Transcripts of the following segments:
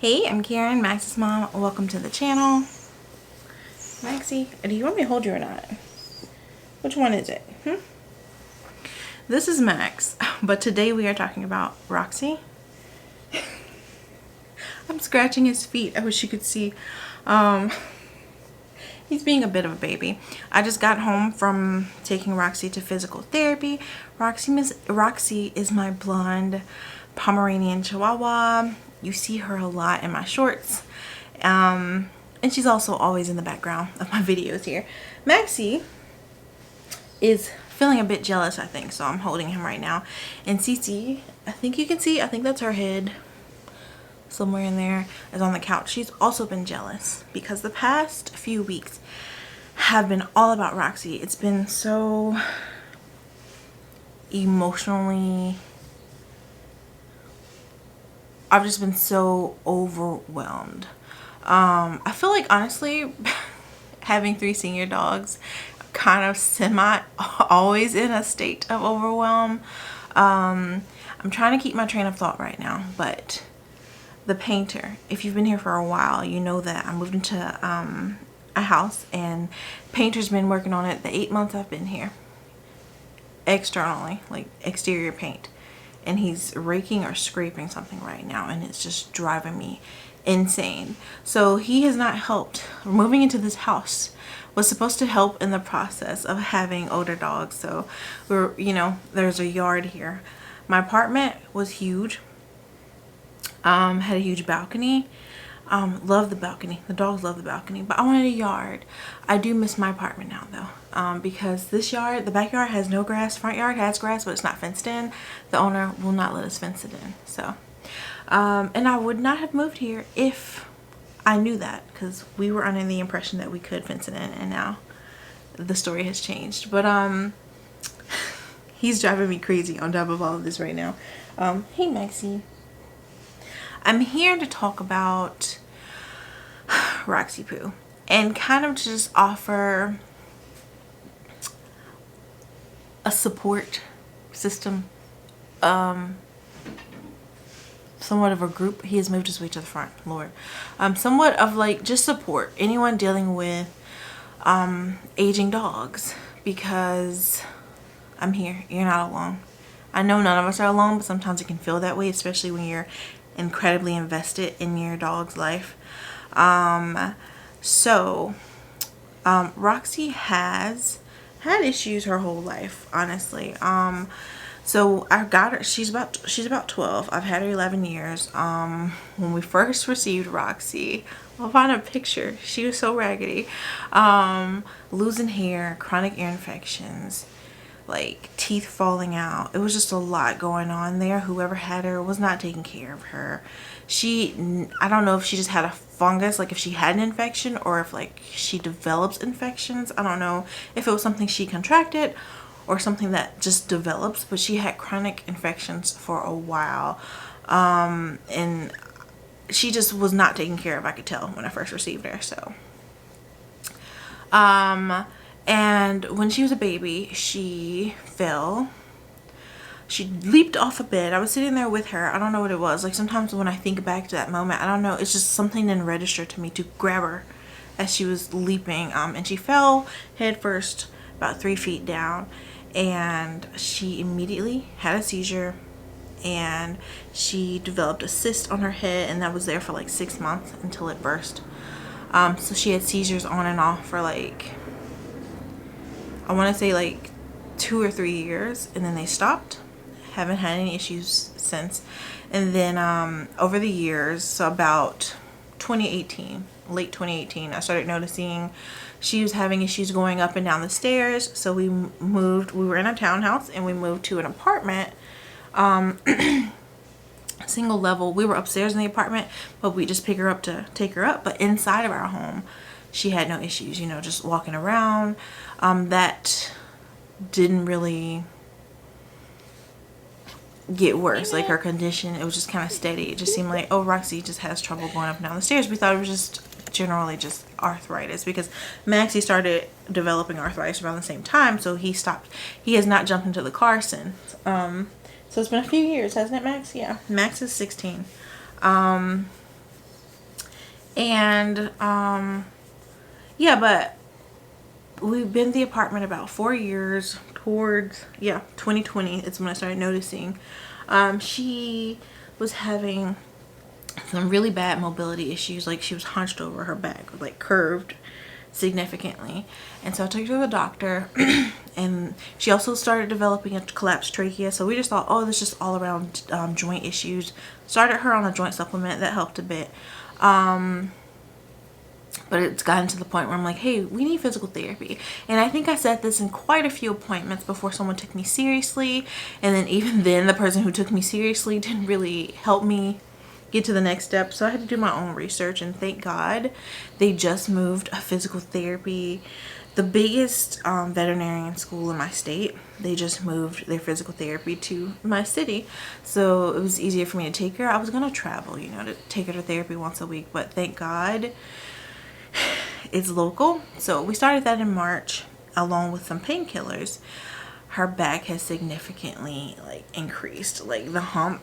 Hey, I'm Karyn, Max's mom. Welcome to the channel. Maxie, do you want me to hold you or not? Which one is it? This is Max, but today we are talking about Roxxie. I'm scratching his feet. I wish you could see. He's being a bit of a baby. I just got home from taking Roxxie to physical therapy. Roxxie is my blonde Pomeranian Chihuahua. You see her a lot in my shorts. And she's also always in the background of my videos here. Maxie is feeling a bit jealous, I think, so I'm holding him right now. And Cece, I think you can see, I think that's her head somewhere in there, is on the couch. She's also been jealous because the past few weeks have been all about Roxxie. It's been so emotionally, I've just been so overwhelmed. I feel like, honestly, having 3 senior dogs, kind of semi always in a state of overwhelm. I'm trying to keep my train of thought right now, but the painter, if you've been here for a while, you know that I moved into a house and painter's been working on it the 8 months I've been here, externally, like exterior paint, and he's raking or scraping something right now, and it's just driving me insane. So he has not helped. Moving into this house was supposed to help in the process of having older dogs. So we're, there's a yard here. My apartment was huge, had a huge balcony. Love the balcony. The dogs love the balcony, but I wanted a yard. I do miss my apartment now though, because this yard, the backyard has no grass. Front yard has grass, but it's not fenced in. The owner will not let us fence it in. So, and I would not have moved here if I knew that, because we were under the impression that we could fence it in, and now the story has changed. But he's driving me crazy on top of all of this right now. Hey Maxie. I'm here to talk about Roxxie Poo and kind of just offer a support system, somewhat of a group. He has moved his way to the front, Lord. Somewhat of like just support anyone dealing with aging dogs, because I'm here. You're not alone. I know none of us are alone, but sometimes it can feel that way, especially when you're incredibly invested in your dog's life. Roxxie has had issues her whole life, honestly. So I got her, she's about 12. I've had her 11 years. When we first received Roxxie, I'll find a picture. She was so raggedy. Losing hair, chronic ear infections, like teeth falling out. It was just a lot going on there. Whoever had her was not taking care of her. I don't know if she just had a fungus, like if she had an infection, or if like she develops infections. I don't know if it was something she contracted or something that just develops, but she had chronic infections for a while. And she just was not taken care of, I could tell when I first received her. So and when she was a baby, she fell. She leaped off a bed. I was sitting there with her. I don't know what it was. Like sometimes when I think back to that moment, I don't know. It's just something didn't register to me to grab her as she was leaping. And she fell head first about 3 feet down. And she immediately had a seizure. And she developed a cyst on her head. And that was there for like 6 months until it burst. So she had seizures on and off for like, I want to say like 2 or 3 years, and then they stopped. Haven't had any issues since. And then over the years, so about 2018, late 2018, I started noticing she was having issues going up and down the stairs. So we were in a townhouse and we moved to an apartment, single level. We were upstairs in the apartment, but we just pick her up to take her up. But inside of our home, she had no issues, just walking around. That didn't really get worse. Like her condition, it was just kind of steady. It just seemed like, oh, Roxxie just has trouble going up and down the stairs. We thought it was just generally just arthritis, because Maxie started developing arthritis around the same time, so he stopped. He has not jumped into the car since. So it's been a few years, hasn't it, Max? Yeah, Max is 16. And yeah, but we've been in the apartment about 4 years. Towards 2020 it's when I started noticing she was having some really bad mobility issues. Like she was hunched over, her back like curved significantly. And so I took her to the doctor and she also started developing a collapsed trachea. So we just thought, oh, this is just all around joint issues. Started her on a joint supplement that helped a bit. But it's gotten to the point where I'm like, hey, we need physical therapy. And I think I said this in quite a few appointments before someone took me seriously. And then even then, the person who took me seriously didn't really help me get to the next step. So I had to do my own research, and thank God they just moved a physical therapy, the biggest veterinarian school in my state. They just moved their physical therapy to my city, so it was easier for me to take her. I was gonna travel, you know, to take her to therapy once a week, but thank God it's local. So we started that in March along with some painkillers. Her back has significantly like increased, like the hump.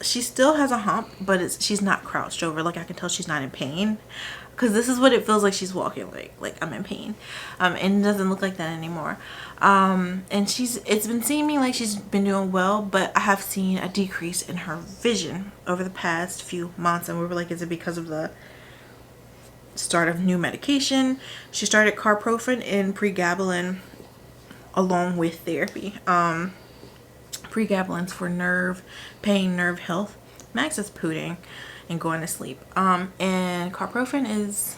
She still has a hump, but she's not crouched over. Like I can tell she's not in pain, because this is what it feels like she's walking, like I'm in pain. And it doesn't look like that anymore. And it's been seeming like she's been doing well, but I have seen a decrease in her vision over the past few months, and we were like, is it because of the start of new medication? She started carprofen and pregabalin along with therapy. Pregabalin's for nerve pain, nerve health. Max is pooting and going to sleep. And carprofen is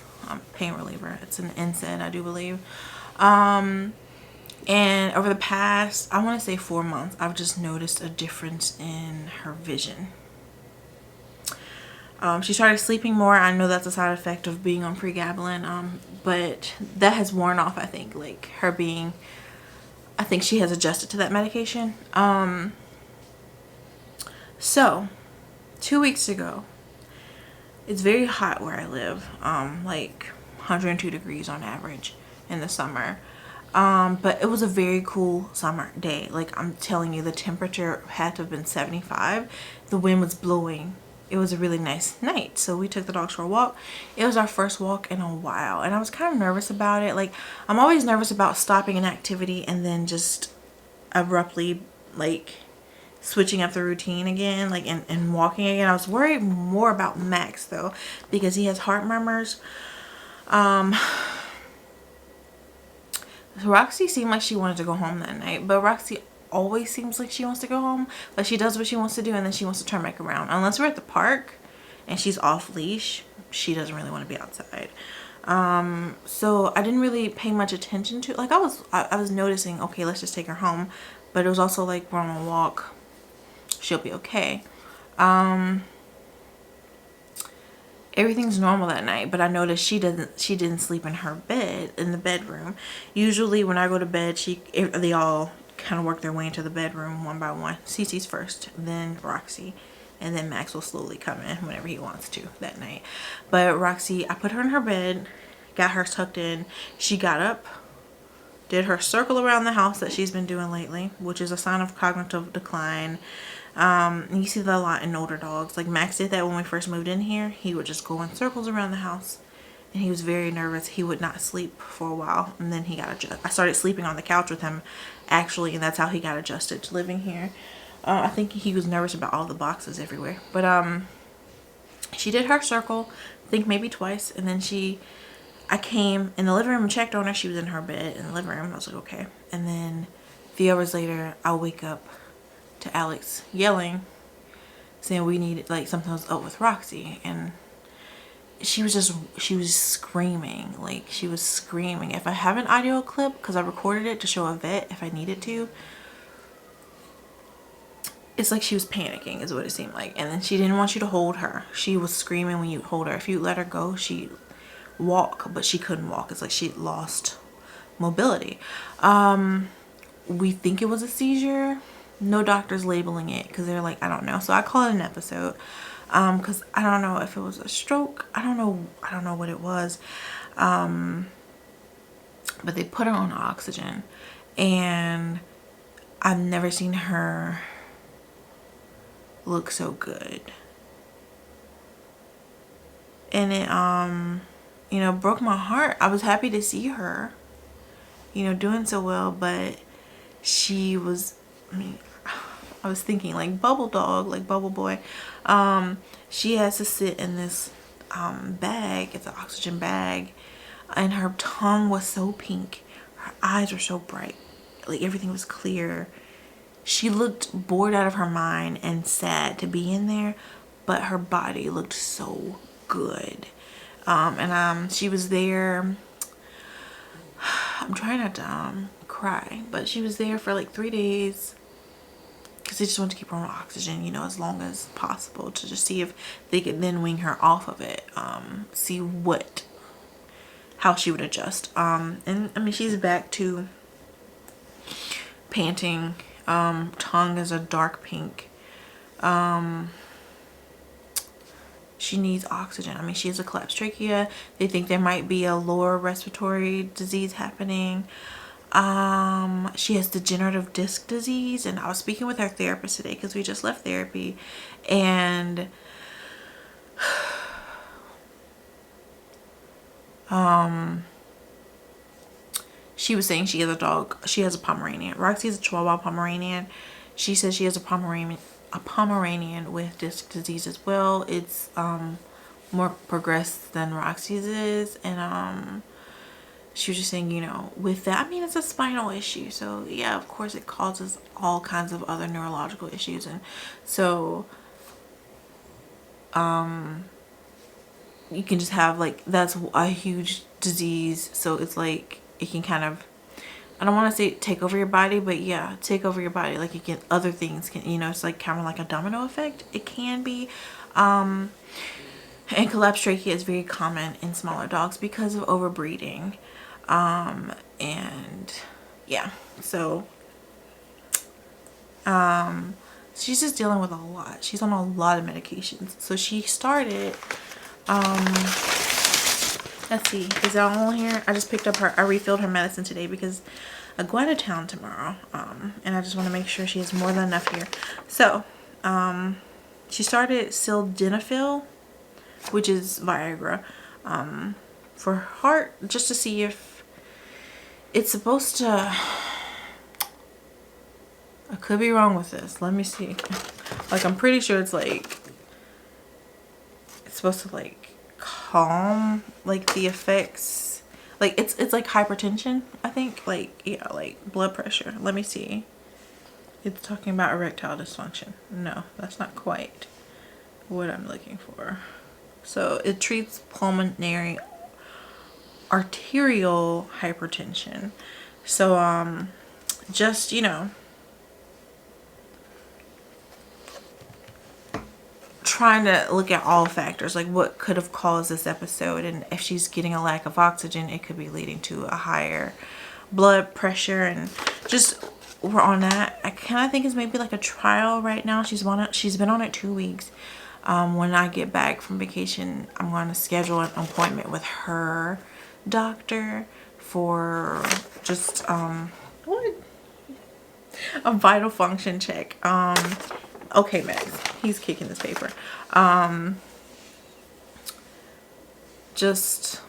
pain reliever. It's an NSAID, I do believe. And over the past, I want to say 4 months, I've just noticed a difference in her vision. She started sleeping more. I know that's a side effect of being on pregabalin, but that has worn off, I think. Like her being, I think she has adjusted to that medication. So 2 weeks ago, it's very hot where I live, like 102 degrees on average in the summer. But it was a very cool summer day. Like I'm telling you, the temperature had to have been 75. The wind was blowing. It was a really nice night. So we took the dogs for a walk. It was our first walk in a while, and I was kind of nervous about it. Like I'm always nervous about stopping an activity and then just abruptly like switching up the routine again, like and walking again. I was worried more about Max though, because he has heart murmurs. Roxy seemed like she wanted to go home that night, but Roxy always seems like she wants to go home. Like she does what she wants to do and then she wants to turn back around. Unless we're at the park and she's off leash, she doesn't really want to be outside. So I didn't really pay much attention to, like I was noticing, okay, let's just take her home, but it was also like, we're on a walk, she'll be okay. Everything's normal that night, but I noticed she didn't sleep in her bed, in the bedroom. Usually when I go to bed, they all kind of work their way into the bedroom one by one. Cece's first, then Roxy, and then Max will slowly come in whenever he wants to that night. But Roxy, I put her in her bed, got her tucked in. She got up, did her circle around the house that she's been doing lately, which is a sign of cognitive decline. You see that a lot in older dogs. Like Max did that when we first moved in here. He would just go in circles around the house, and he was very nervous. He would not sleep for a while, and then he got adjusted. I started sleeping on the couch with him actually, and that's how he got adjusted to living here. I think he was nervous about all the boxes everywhere. But she did her circle, I think maybe twice, and then I came in the living room and checked on her. She was in her bed in the living room. I was like, okay. And then a few hours later, I wake up to Alex yelling, saying we needed, like something was up with Roxy, and she was screaming. Like she was screaming. If I have an audio clip, because I recorded it to show a vet if I needed to, it's like she was panicking is what it seemed like. And then she didn't want you to hold her. She was screaming when you hold her. If you let her go, she'd walk, but she couldn't walk. It's like she'd lost mobility. We think it was a seizure. No doctors labeling it because they're like, I don't know. So I call it an episode because I don't know if it was a stroke. I don't know what it was. But they put her on oxygen, and I've never seen her look so good. And it, you know, broke my heart. I was happy to see her, you know, doing so well, but she was, I mean, I was thinking like Bubble Dog, like Bubble Boy. She has to sit in this bag. It's an oxygen bag, and her tongue was so pink. Her eyes were so bright. Like everything was clear. She looked bored out of her mind and sad to be in there, but her body looked so good. She was there. I'm trying not to cry, but she was there for like 3 days because they just wanted to keep her on oxygen, you know, as long as possible, to just see if they could then wean her off of it, see how she would adjust. And I mean, she's back to panting. Tongue is a dark pink. She needs oxygen. I mean, she has a collapsed trachea. They think there might be a lower respiratory disease happening. She has degenerative disc disease, and I was speaking with her therapist today because we just left therapy, and she was saying she has a dog. She has a Pomeranian. Roxxie is a Chihuahua Pomeranian. She says she has a Pomeranian with disc disease as well. It's more progressed than Roxy's is, and she was just saying, you know, with that, I mean, it's a spinal issue, so yeah, of course it causes all kinds of other neurological issues, and so you can just have, like, that's a huge disease, so it's like it can kind of, I don't want to say take over your body, but yeah, take over your body. Like, it can, other things can, you know, it's like kind of like a domino effect. It can be. And collapsed trachea is very common in smaller dogs because of overbreeding. And yeah, so she's just dealing with a lot. She's on a lot of medications. So she started, let's see, is that all here? I just picked up I refilled her medicine today because I go out of town tomorrow, and I just want to make sure she has more than enough here. So she started sildenafil, which is Viagra, for her heart, just to see if it's supposed to, I could be wrong with this, let me see, like, I'm pretty sure it's like, it's supposed to like calm like the effects, like it's like hypertension, I think, like, yeah, like blood pressure. Let me see, it's talking about erectile dysfunction. No, that's not quite what I'm looking for. So it treats pulmonary arterial hypertension. So just, you know, trying to look at all factors, like what could have caused this episode, and if she's getting a lack of oxygen, it could be leading to a higher blood pressure, and just, we're on that. I kind of think it's maybe like a trial right now. She's been on it 2 weeks. When I get back from vacation, I'm going to schedule an appointment with her doctor for just what, a vital function check. Okay, Max, he's kicking this paper. Just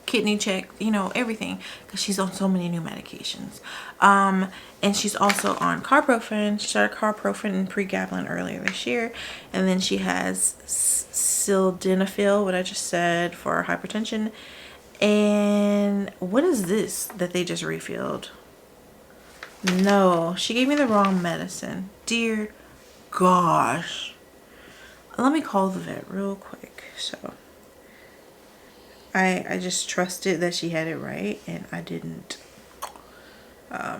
kidney check, you know, everything, because she's on so many new medications. And she's also on carprofen. She started carprofen and pregabalin earlier this year, and then she has sildenafil, what I just said, for hypertension. And what is this that they just refilled? No, she gave me the wrong medicine. Dear gosh, let me call the vet real quick. So I just trusted that she had it right, and I didn't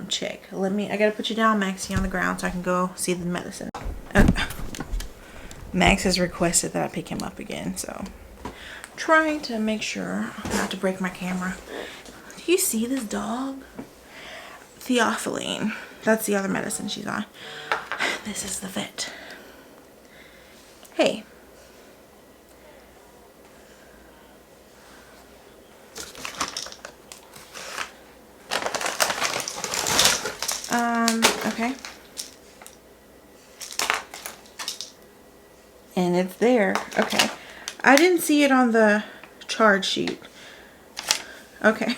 check. I gotta put you down, Maxie, on the ground so I can go see the medicine. Max has requested that I pick him up again, so trying to make sure not to break my camera. Do you see this dog? Theophylline. That's the other medicine she's on. This is the vet. Hey. Okay. And it's there. Okay. I didn't see it on the charge sheet. Okay.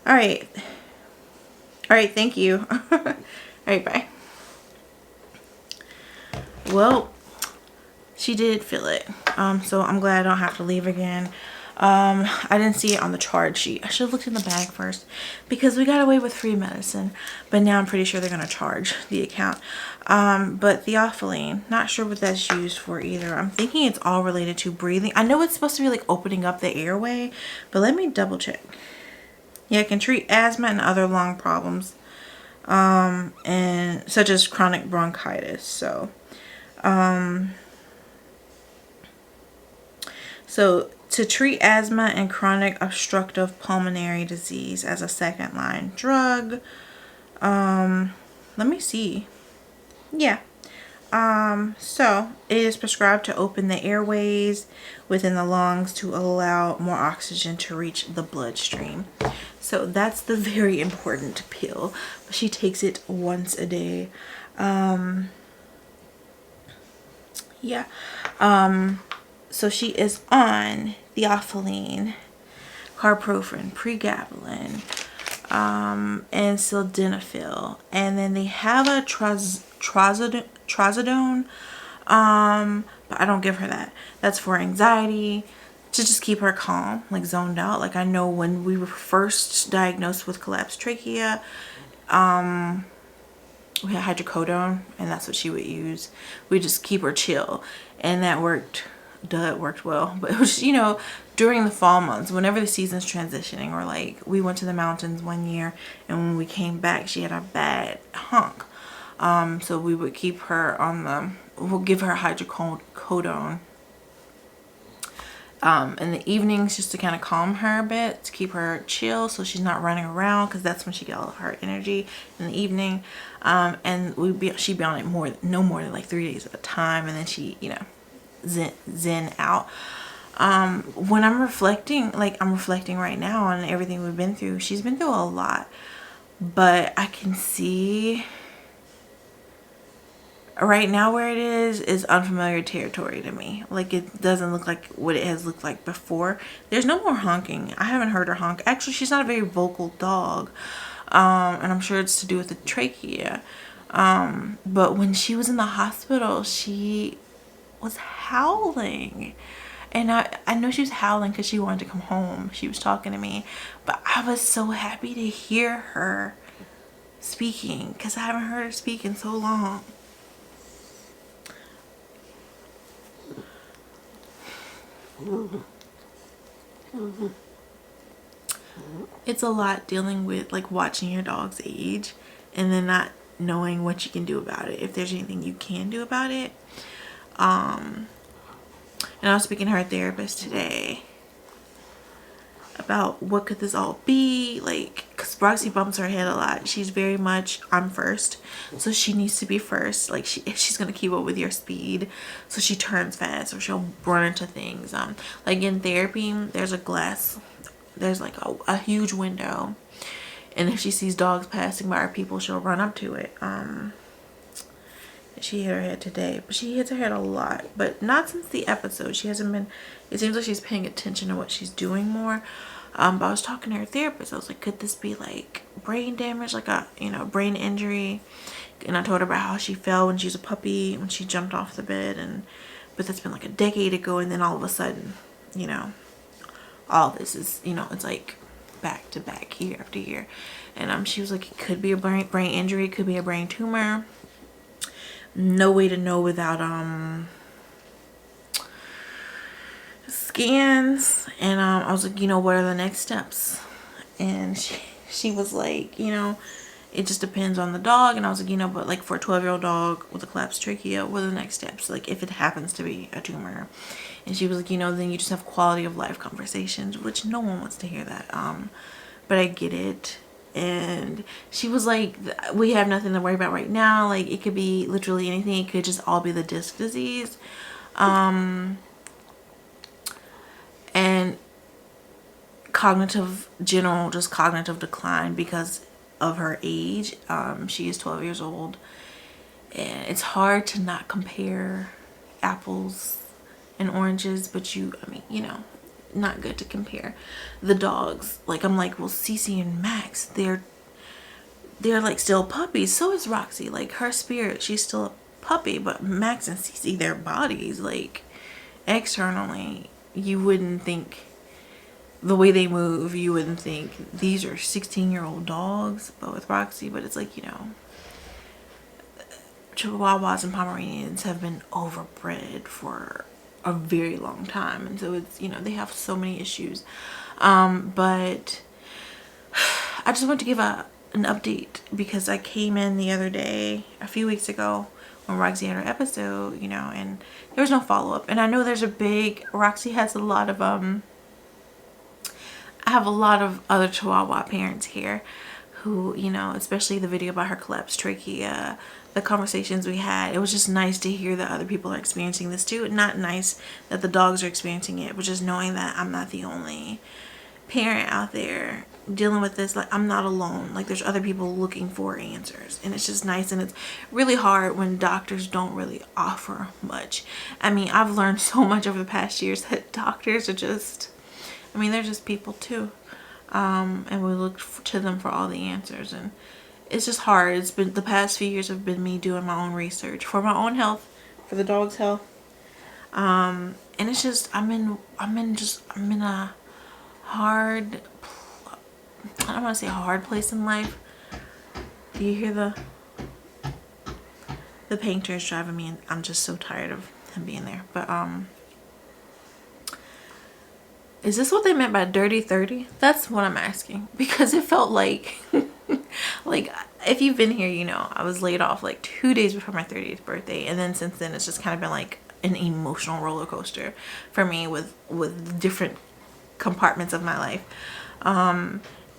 All right. All right, thank you. All right, bye. Well, she did feel it. So I'm glad I don't have to leave again. I didn't see it on the charge sheet. I should have looked in the bag first because we got away with free medicine, but now I'm pretty sure they're gonna charge the account. But theophylline, not sure what that's used for either. I'm thinking it's all related to breathing. I know it's supposed to be like opening up the airway, but let me double check. Yeah, it can treat asthma and other lung problems, and such as chronic bronchitis. So to treat asthma and chronic obstructive pulmonary disease as a second line drug. Let me see. Yeah. So it is prescribed to open the airways within the lungs to allow more oxygen to reach the bloodstream. So that's the very important pill. She takes it once a day. Yeah. So she is on theophylline, carprofen, pregabalin, and sildenafil. And then they have a trazodone, but I don't give her that. That's for anxiety, to just keep her calm, like zoned out. Like I know when we were first diagnosed with collapsed trachea, we had hydrocodone, and that's what she would use. We just keep her chill, and that worked. It worked well. But it was, you know, during the fall months, whenever the season's transitioning, or like we went to the mountains one year, and when we came back, she had a bad honk. So we would keep her on we'll give her hydrocodone in the evenings, just to kind of calm her a bit, to keep her chill so she's not running around, because that's when she get all of her energy in the evening. And she'd be on it no more than like 3 days at a time, and then she, you know, zen out. When I'm reflecting, like I'm reflecting right now on everything we've been through, she's been through a lot, but I can see right now where it is unfamiliar territory to me. Like it doesn't look like what it has looked like before. There's no more honking. I haven't heard her honk. Actually, she's not a very vocal dog, and I'm sure it's to do with the trachea. But when she was in the hospital, she was howling, and I know she was howling because she wanted to come home. She was talking to me, but I was so happy to hear her speaking, because I haven't heard her speak in so long. It's a lot dealing with like watching your dog's age and then not knowing what you can do about it, if there's anything you can do about it. And I was speaking to her therapist today about what could this all be, like, because Roxxie bumps her head a lot. She's very much I'm first, so she needs to be first. Like she's gonna keep up with your speed, so she turns fast or she'll run into things. Like in therapy, there's like a huge window, and if she sees dogs passing by or people, she'll run up to it. She hit her head today, but she hits her head a lot, but not since the episode. She hasn't been, it seems like she's paying attention to what she's doing more. But I was talking to her therapist. I was like, could this be like brain damage, like a, you know, brain injury? And I told her about how she fell when she was a puppy, when she jumped off the bed, but that's been like a decade ago, and then all of a sudden, you know, all this is, you know, it's like back to back, year after year. And she was like, it could be a brain injury, it could be a brain tumor. No way to know without scans. And I was like, you know, what are the next steps? And she was like, you know, it just depends on the dog. And I was like, you know, but like for a 12-year-old dog with a collapsed trachea, what are the next steps? Like if it happens to be a tumor. And she was like, you know, then you just have quality of life conversations, which no one wants to hear that. But I get it. And she was like, we have nothing to worry about right now. Like it could be literally anything. It could just all be the disc disease. And cognitive decline because of her age. She is 12 years old. And it's hard to not compare apples and oranges, but I mean, you know, not good to compare the dogs. Like, I'm like, well, Cece and Max, they're like still puppies. So is Roxy. Like, her spirit, she's still a puppy, but Max and Cece, their bodies, like, externally, you wouldn't think, the way they move, you wouldn't think these are 16-year-old dogs. But with Roxy, but it's like, you know, Chihuahuas and Pomeranians have been overbred for a very long time, and so it's, you know, they have so many issues. But I just want to give an update because I came in the other day, a few weeks ago, when Roxy had her episode, you know, and there was no follow-up. And I know there's a big, Roxy has a lot of I have a lot of other Chihuahua parents here who, you know, especially the video about her collapsed trachea, the conversations we had, it was just nice to hear that other people are experiencing this too. Not nice that the dogs are experiencing it, but just knowing that I'm not the only parent out there dealing with this. Like, I'm not alone. Like, there's other people looking for answers, and it's just nice. And it's really hard when doctors don't really offer much. I mean, I've learned so much over the past years that doctors are just, I mean, they're just people too. And we look to them for all the answers, and it's just hard. It's been, the past few years have been me doing my own research for my own health, for the dog's health. And it's just, I'm in a hard, I don't want to say a hard place in life. Do you hear the painter is driving me, and I'm just so tired of him being there. But is this what they meant by dirty 30? That's what I'm asking, because it felt like like, if you've been here, you know, I was laid off like 2 days before my 30th birthday, and then since then it's just kind of been like an emotional roller coaster for me with different compartments of my life.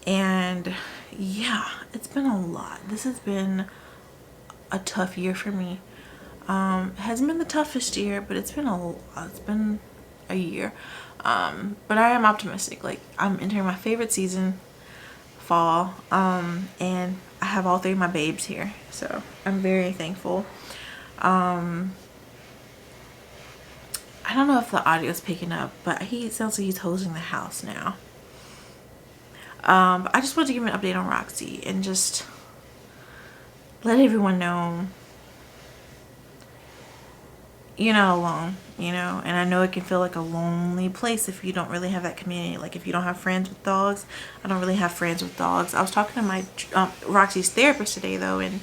And yeah, it's been a lot. This has been a tough year for me. It hasn't been the toughest year, but it's been a year. But I am optimistic. Like, I'm entering my favorite season, fall, and I have all three of my babes here, so I'm very thankful. I don't know if the audio is picking up, but it sounds like he's hosing the house now. But I just wanted to give an update on Roxy and just let everyone know you're not alone, you know. And I know it can feel like a lonely place if you don't really have that community. Like, if you don't have friends with dogs. I don't really have friends with dogs. I was talking to my Roxy's therapist today though, and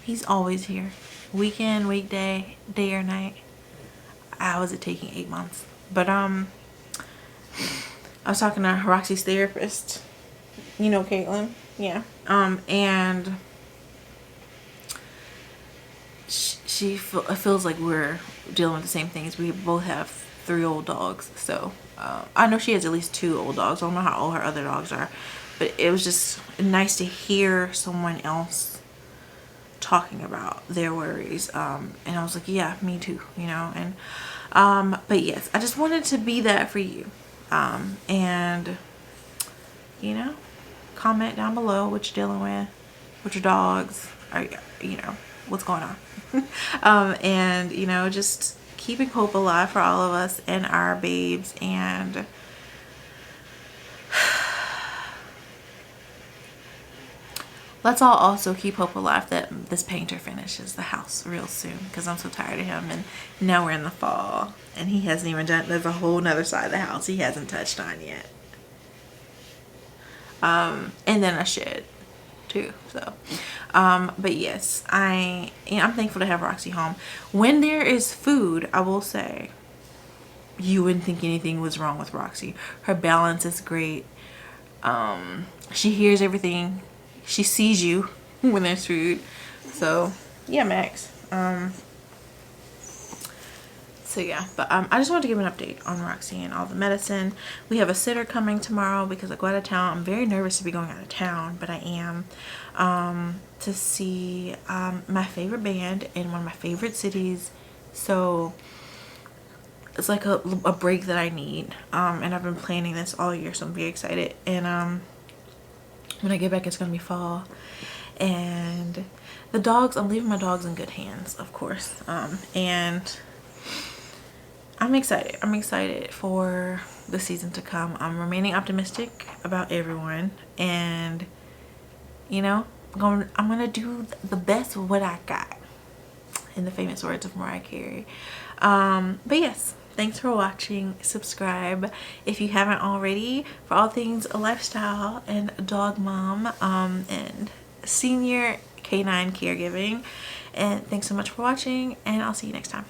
he's always here, weekend, weekday, day or night. How is it taking 8 months? But I was talking to Roxy's therapist, you know, Caitlin, yeah, and she feels like we're dealing with the same things. We both have 3 old dogs, so I know she has at least 2 old dogs. I don't know how old her other dogs are, but it was just nice to hear someone else talking about their worries, and I was like, yeah, me too, you know. And but yes, I just wanted to be that for you, and you know, comment down below what you're dealing with your dogs, or, you know, what's going on. And you know, just keeping hope alive for all of us and our babes, and let's all also keep hope alive that this painter finishes the house real soon, because I'm so tired of him. And now we're in the fall and he hasn't even done, there's a whole nother side of the house he hasn't touched on yet. And then a shed too, so but yes, I'm thankful to have Roxy home. When there is food, I will say, you wouldn't think anything was wrong with Roxy. Her balance is great. She hears everything, she sees you when there's food. So yeah, Max. So yeah, but I just wanted to give an update on Roxy and all the medicine. We have a sitter coming tomorrow because I go out of town. I'm very nervous to be going out of town, but I am, to see my favorite band in one of my favorite cities. So it's like a break that I need, and I've been planning this all year, so I'm very excited. And when I get back, it's gonna be fall, and the dogs, I'm leaving my dogs in good hands, of course. And I'm excited. I'm excited for the season to come. I'm remaining optimistic about everyone, and you know, I'm gonna do the best with what I got, in the famous words of Mariah Carey. But yes, thanks for watching. Subscribe if you haven't already for all things lifestyle and dog mom and senior canine caregiving. And thanks so much for watching, and I'll see you next time.